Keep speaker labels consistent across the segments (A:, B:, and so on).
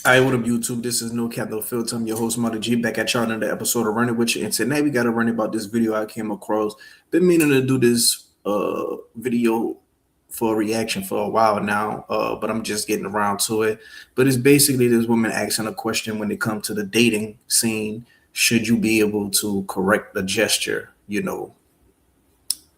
A: Hi, what up, YouTube? This is No Cap No Filter. I'm your host, Mother G, back at y'all another episode of Running With You. And today we got to run about this video I came across. Been meaning to do this video for a reaction for a while now, but I'm just getting around to it. But it's basically this woman asking a question when it comes to the dating scene. Should you be able to correct a gesture,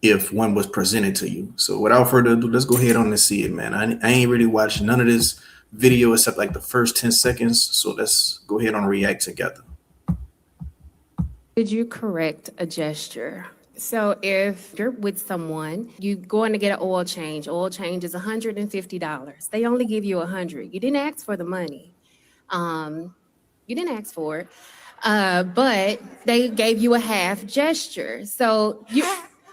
A: if one was presented to you? So without further ado, let's go ahead on and see it, man. I ain't really watched none of this video except like the first 10 seconds. So let's go ahead and react together.
B: Did you correct a gesture? So if you're with someone, you going to get an oil change. Oil change is $150. They only give you 100. You didn't ask for the money. You didn't ask for it. But they gave you a half gesture. So you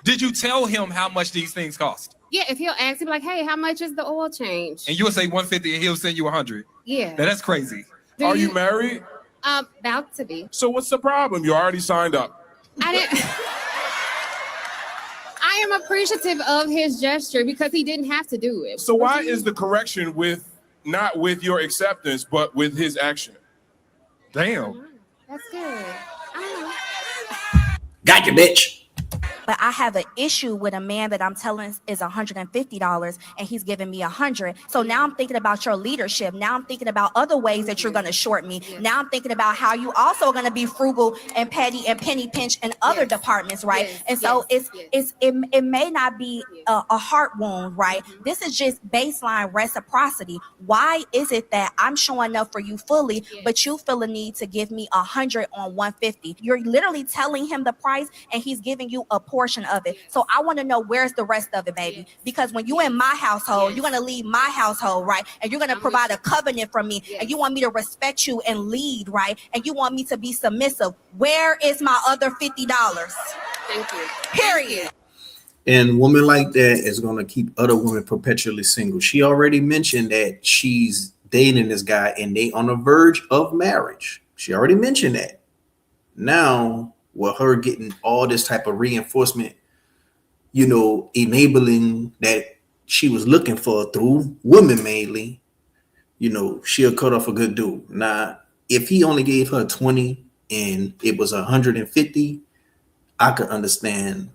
C: Did you tell him how much these things cost?
B: yeah, if he'll ask you like, hey, how much is the oil change?
C: And you'll say 150 and he'll send you 100.
B: Yeah.
C: That's crazy.
D: Are you married?
B: About to be.
D: So what's the problem? You already signed up.
B: I didn't I am appreciative of his gesture because he didn't have to do it.
D: So why is the correction not with your acceptance, but with his action?
C: Damn.
B: That's good. I
A: Got you, bitch.
E: But I have an issue with a man that I'm telling is $150 and he's giving me 100. So now I'm thinking about your leadership. Now I'm thinking about other ways that you're going to short me. Now I'm thinking about how you also are going to be frugal and petty and penny pinch in other departments, right? And so it may not be a heart wound, right? This is just baseline reciprocity. Why is it that I'm showing up for you fully, but you feel a need to give me 100 on 150? You're literally telling him the price and he's giving you a portion of it. So I want to know where's the rest of it, baby? Because when you in my household, you're going to leave my household, right? And you're going to provide a covenant from me, and you want me to respect you and lead, right? And you want me to be submissive. Where is my other $50?
B: Thank you.
E: Period.
A: And woman like that is going to keep other women perpetually single. She already mentioned that she's dating this guy and they on the verge of marriage. She already mentioned that. Now, with her getting all this type of reinforcement, enabling that she was looking for through women mainly, she'll cut off a good dude. Now, if he only gave her 20 and it was 150, I could understand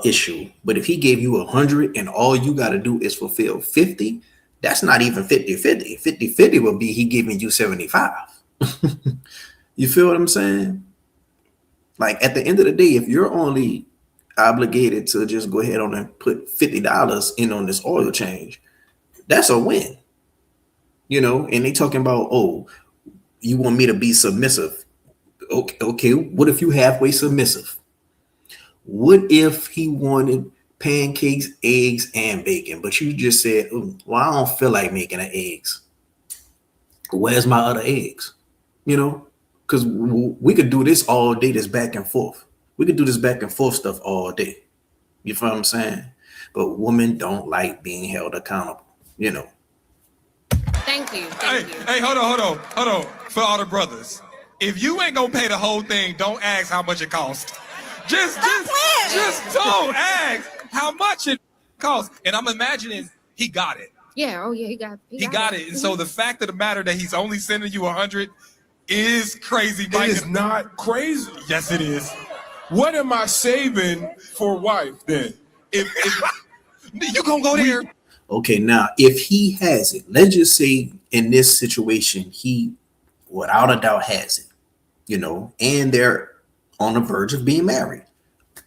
A: issue. But if he gave you 100 and all you got to do is fulfill 50, that's not even 50-50. 50-50 would be he giving you 75. You feel what I'm saying? Like at the end of the day, if you're only obligated to just go ahead on and put $50 in on this oil change, that's a win. And they talking about, oh, you want me to be submissive. Okay, what if you halfway submissive? What if he wanted pancakes, eggs, and bacon, but you just said, well, I don't feel like making the eggs. Where's my other eggs? Because we could do this all day, this back and forth. We could do this back and forth stuff all day. You feel what I'm saying? But women don't like being held accountable,
B: Thank you.
C: Hey, hold on. For all the brothers, if you ain't gonna pay the whole thing, don't ask how much it costs. Just don't ask how much it costs. And I'm imagining he got it.
B: Yeah. Oh yeah. He
C: got it. And so the fact of the matter that he's only sending you 100 is crazy.
D: It is not crazy.
C: Yes, it is.
D: What am I saving for wife then? If
C: you gonna go there?
A: Okay, now if he has it, let's just say in this situation, he without a doubt has it, and they're on the verge of being married.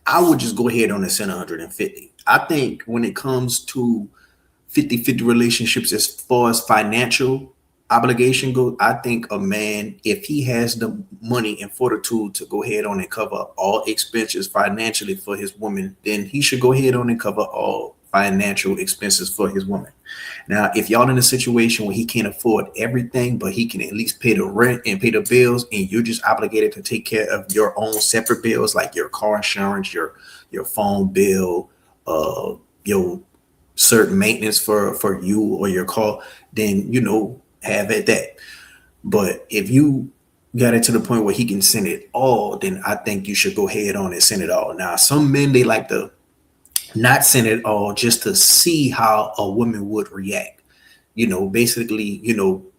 A: I would just go ahead on and send 150. I think when it comes to 50-50 relationships, as far as financial obligation goes, I think a man, if he has the money and fortitude to go ahead on and cover all expenses financially for his woman, then he should go ahead on and cover all financial expenses for his woman. Now, if y'all in a situation where he can't afford everything, but he can at least pay the rent and pay the bills, and you're just obligated to take care of your own separate bills, like your car insurance, your phone bill, your certain maintenance for you or your car, then have at that. But if you got it to the point where he can send it all, then I think you should go ahead on and send it all. Now, some men, they like to not send it all just to see how a woman would react. basically,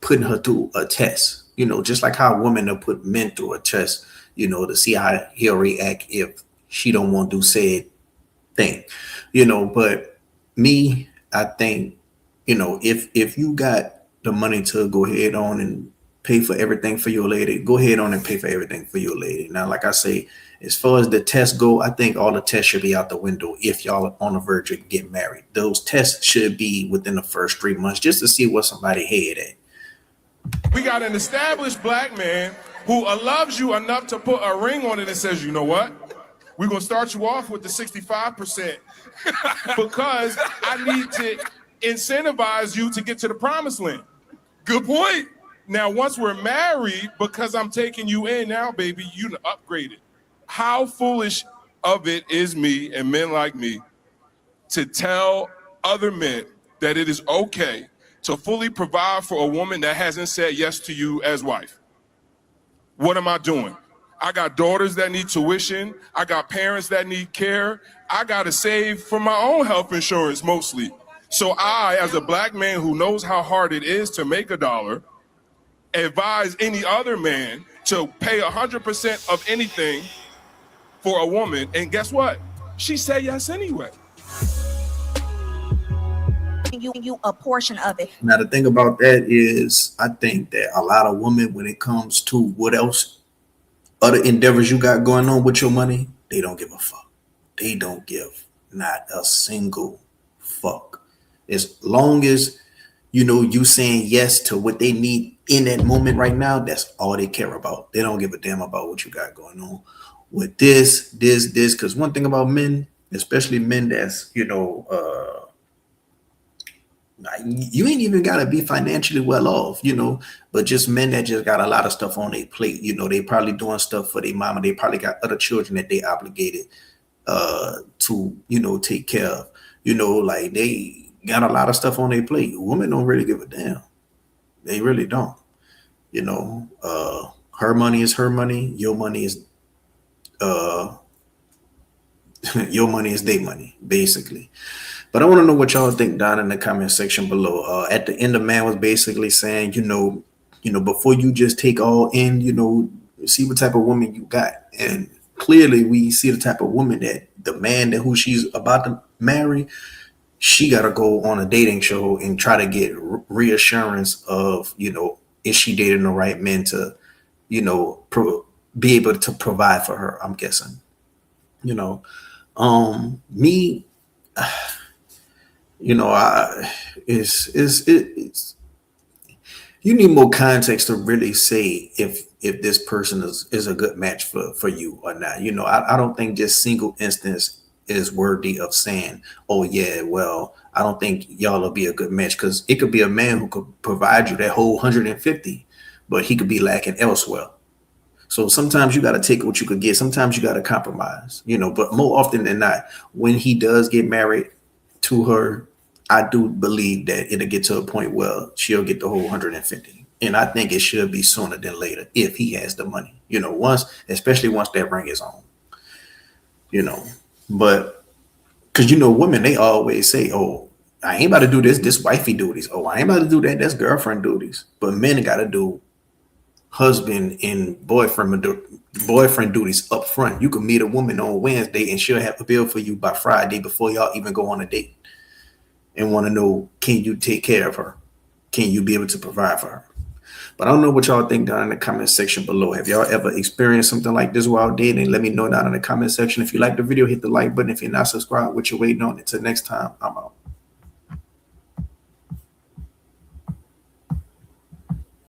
A: putting her through a test, just like how women will put men through a test, to see how he'll react if she don't want to do said thing, but me, I think, if you got the money to go ahead on and pay for everything for your lady, go ahead on and pay for everything for your lady. Now, like I say, as far as the tests go, I think all the tests should be out the window if y'all are on the verge of getting married. Those tests should be within the first 3 months just to see what somebody head at.
D: We got an established black man who loves you enough to put a ring on it and says, you know what? We're going to start you off with the 65% because I need to incentivize you to get to the promised land.
C: Good point.
D: Now, once we're married, because I'm taking you in now, baby, you upgraded. How foolish of it is me and men like me to tell other men that it is okay to fully provide for a woman that hasn't said yes to you as wife. What am I doing? I got daughters that need tuition. I got parents that need care. I got to save for my own health insurance mostly. So I, as a black man who knows how hard it is to make $1, advise any other man to pay 100% of anything for a woman. And guess what? She said yes anyway.
E: You a portion of it.
A: Now, the thing about that is, I think that a lot of women, when it comes to what else, other endeavors you got going on with your money, they don't give a fuck. They don't give not a single fuck. As long as, you saying yes to what they need in that moment right now, that's all they care about. They don't give a damn about what you got going on with this. Because one thing about men, especially men that's, you ain't even got to be financially well off, but just men that just got a lot of stuff on their plate. They probably doing stuff for their mama. They probably got other children that they obligated to, take care of, like they got a lot of stuff on their plate. Women don't really give a damn. They really don't. Her money is her money. Your money is your money is their money, basically. But I want to know what y'all think down in the comment section below. At the end, the man was basically saying, before you just take all in, see what type of woman you got. And clearly we see the type of woman that the man who she's about to marry, she got to go on a dating show and try to get reassurance of, is she dating the right men to, be able to provide for her, I'm guessing. Me, it's you need more context to really say if this person is a good match for you or not. I don't think just single instance is worthy of saying, oh yeah, well, I don't think y'all will be a good match, because it could be a man who could provide you that whole 150, but he could be lacking elsewhere. So sometimes you got to take what you could get. Sometimes you got to compromise, but more often than not, when he does get married to her, I do believe that it'll get to a point where she'll get the whole 150. And I think it should be sooner than later if he has the money, especially once that ring is on, but because, women, they always say, oh, I ain't about to do this wifey duties. Oh, I ain't about to do that's girlfriend duties. But men got to do husband and boyfriend duties up front. You can meet a woman on Wednesday and she'll have a bill for you by Friday before y'all even go on a date, and want to know, can you take care of her? Can you be able to provide for her? But I don't know what y'all think down in the comment section below. Have y'all ever experienced something like this while dating? Let me know down in the comment section. If you like the video, hit the like button. If you're not subscribed, what you waiting on? Until next time, I'm out.